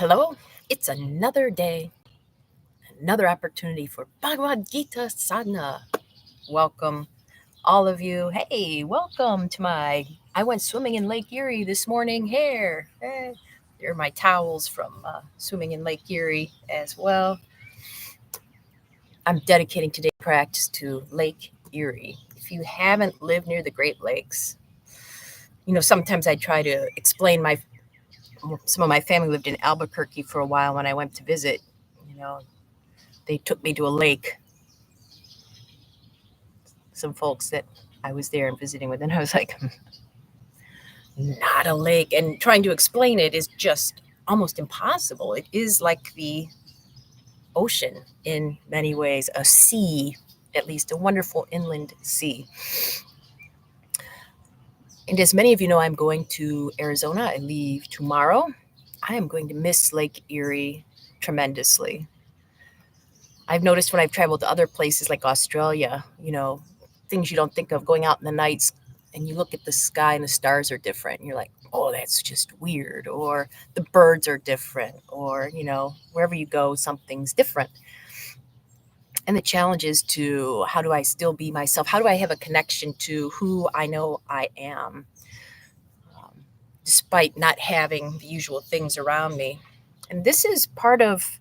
Hello, it's another day, another opportunity for Bhagavad Gita Sadhana. Welcome, all of you. Hey, welcome to I went swimming in Lake Erie this morning. Here, there are my towels from swimming in Lake Erie as well. I'm dedicating today's practice to Lake Erie. If you haven't lived near the Great Lakes, sometimes I try to explain some of my family lived in Albuquerque for a while when I went to visit. You know, they took me to a lake. Some folks that I was there and visiting with, and I was like, not a lake. And trying to explain it is just almost impossible. It is like the ocean in many ways, a sea, at least a wonderful inland sea. And as many of you know, I'm going to Arizona. I leave tomorrow. I am going to miss Lake Erie tremendously. I've noticed when I've traveled to other places like Australia, things you don't think of, going out in the nights and you look at the sky and the stars are different. And you're like, oh, that's just weird. Or the birds are different. Or, wherever you go, something's different. And the challenge is how do I still be myself? How do I have a connection to who I know I am, despite not having the usual things around me? And this is part of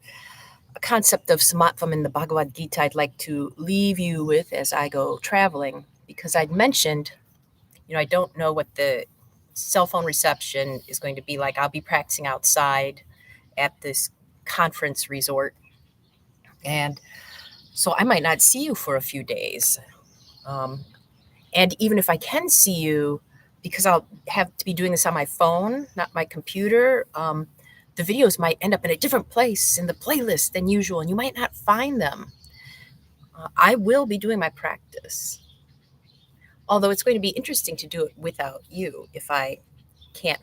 a concept of Samatvam in the Bhagavad Gita I'd like to leave you with as I go traveling, because I'd mentioned, I don't know what the cell phone reception is going to be like. I'll be practicing outside at this conference resort, and so I might not see you for a few days. And even if I can see you, because I'll have to be doing this on my phone, not my computer, the videos might end up in a different place in the playlist than usual, and you might not find them. I will be doing my practice, although it's going to be interesting to do it without you if I can't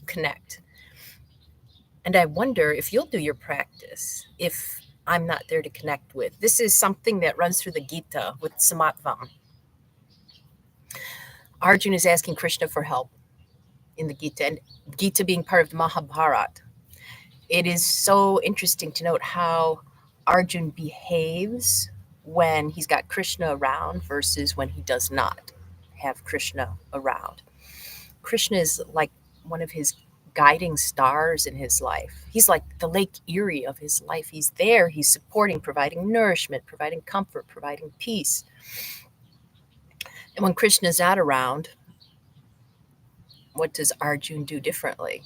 connect. And I wonder if you'll do your practice if I'm not there to connect with. This is something that runs through the Gita with Samatvam. Arjuna is asking Krishna for help in the Gita, and Gita being part of the Mahabharata. It is so interesting to note how Arjuna behaves when he's got Krishna around versus when he does not have Krishna around. Krishna is like one of his guiding stars in his life. He's like the Lake Erie of his life. He's there, he's supporting, providing nourishment, providing comfort, providing peace. And when Krishna's not around, what does Arjuna do differently?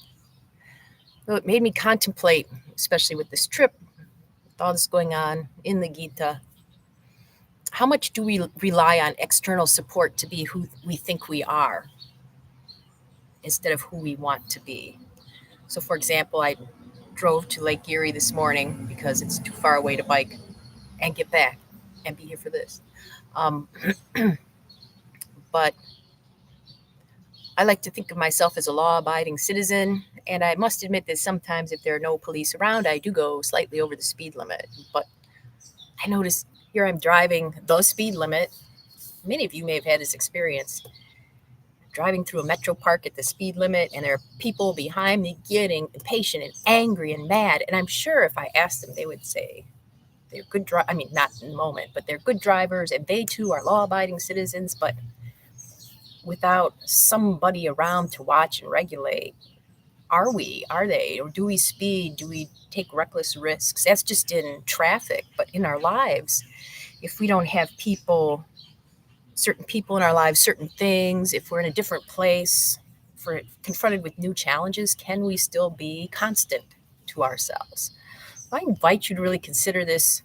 Well, it made me contemplate, especially with this trip, with all this going on in the Gita, how much do we rely on external support to be who we think we are instead of who we want to be? So, for example, I drove to Lake Erie this morning because it's too far away to bike and get back and be here for this. But I like to think of myself as a law-abiding citizen, and I must admit that sometimes if there are no police around, I do go slightly over the speed limit. But I notice here I'm driving the speed limit. Many of you may have had this experience. Driving through a metro park at the speed limit, and there are people behind me getting impatient and angry and mad. And I'm sure if I asked them, they would say they're good I mean, not in the moment, but they're good drivers, and they too are law-abiding citizens. But without somebody around to watch and regulate, are they, or do we speed? Do we take reckless risks? That's just in traffic, but in our lives, if we don't have certain people in our lives, certain things, if we're in a different place, if we're confronted with new challenges, can we still be constant to ourselves? I invite you to really consider this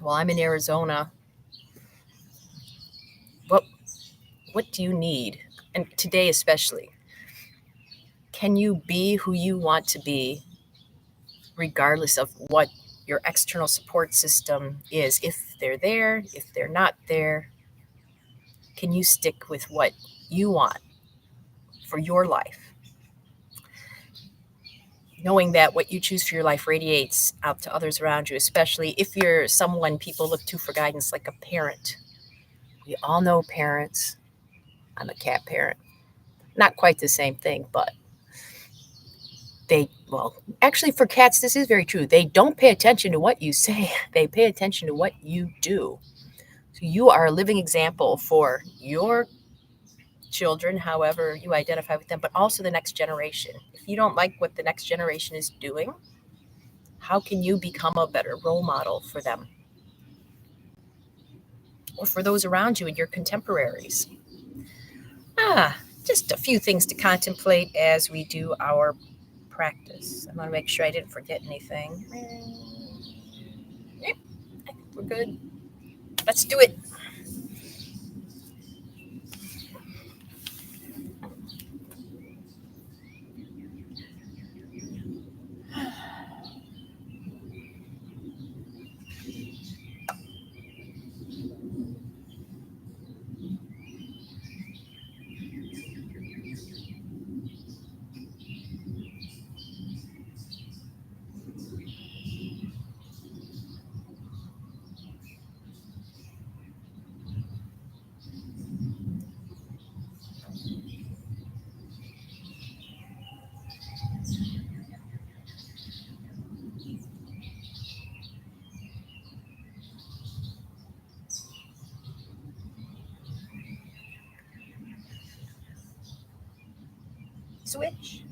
while I'm in Arizona. What do you need? And today especially, can you be who you want to be regardless of what your external support system is? If they're there, if they're not there, can you stick with what you want for your life? Knowing that what you choose for your life radiates out to others around you, especially if you're someone people look to for guidance, like a parent. We all know parents. I'm a cat parent. Not quite the same thing, but they well, actually, for cats, this is very true. They don't pay attention to what you say, they pay attention to what you do. So you are a living example for your children, however you identify with them, but also the next generation. If you don't like what the next generation is doing, how can you become a better role model for them or for those around you and your contemporaries? Just a few things to contemplate as we do our practice. I want to make sure I didn't forget anything. Yep, I think we're good. Let's do it. Switch.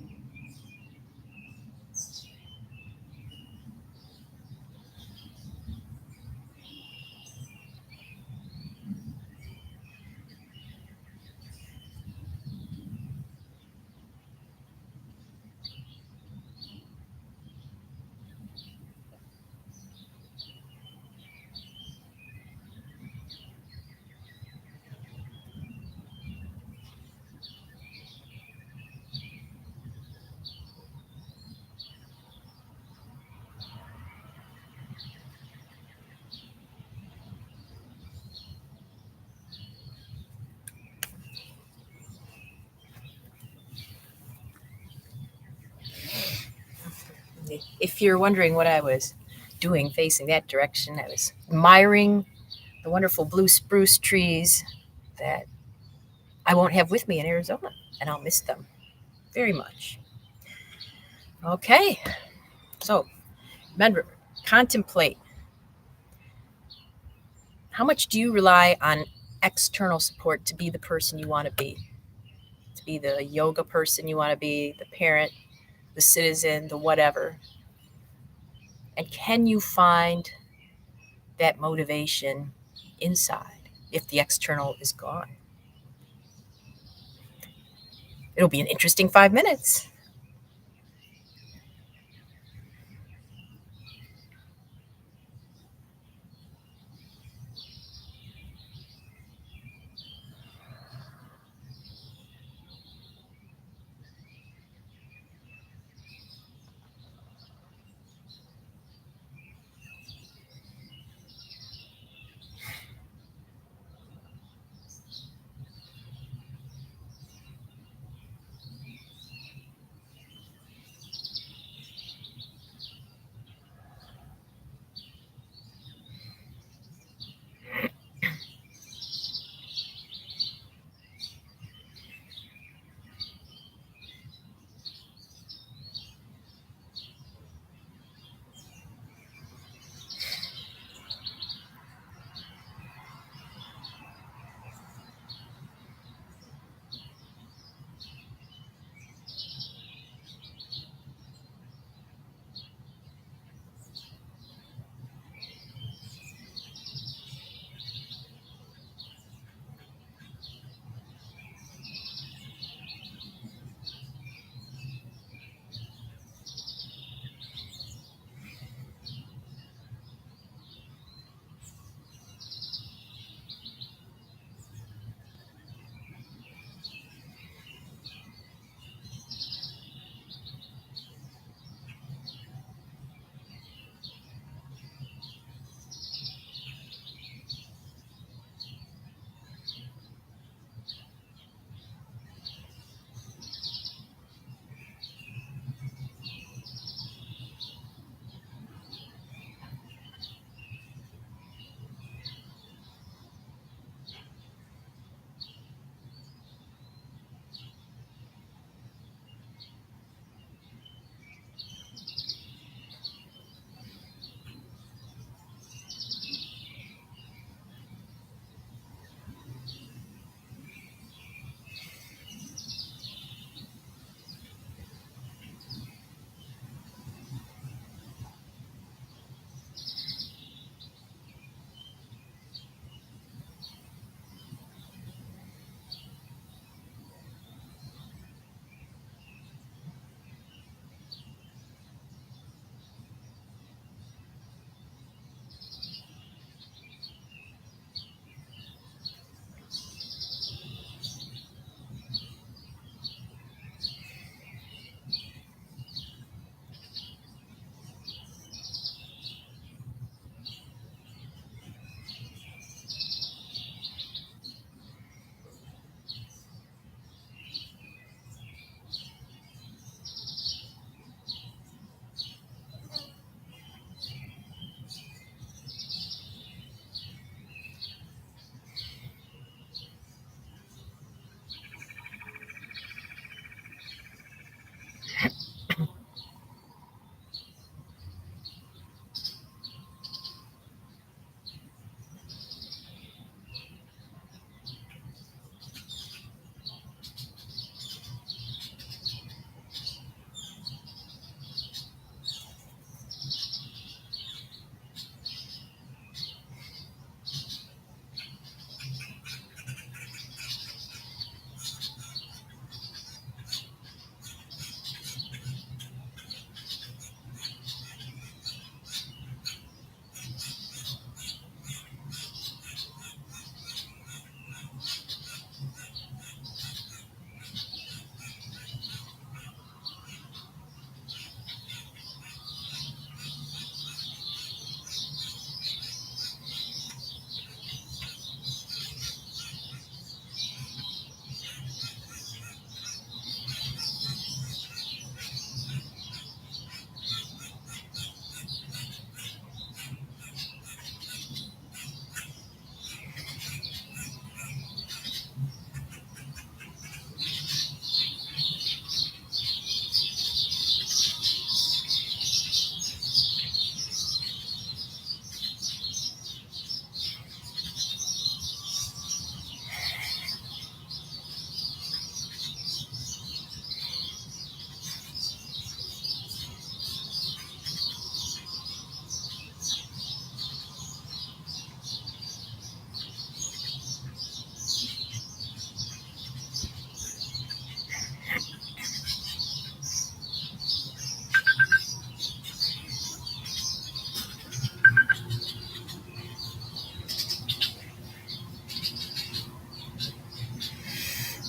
If you're wondering what I was doing facing that direction, I was admiring the wonderful blue spruce trees that I won't have with me in Arizona, and I'll miss them very much. Okay, so remember, contemplate. How much do you rely on external support to be the person you want to be? To be the yoga person you want to be, the parent, the citizen, the whatever. And can you find that motivation inside if the external is gone? It'll be an interesting 5 minutes.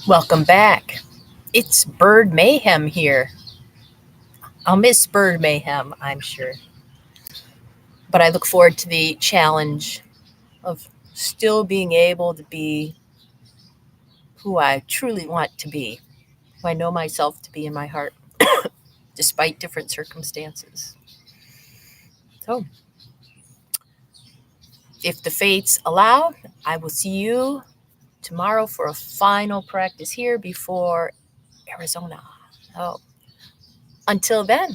Welcome back. It's Bird Mayhem here. I'll miss Bird Mayhem, I'm sure. But I look forward to the challenge of still being able to be who I truly want to be, who I know myself to be in my heart, despite different circumstances. So, if the fates allow, I will see you tomorrow for a final practice here before Arizona. Oh, until then.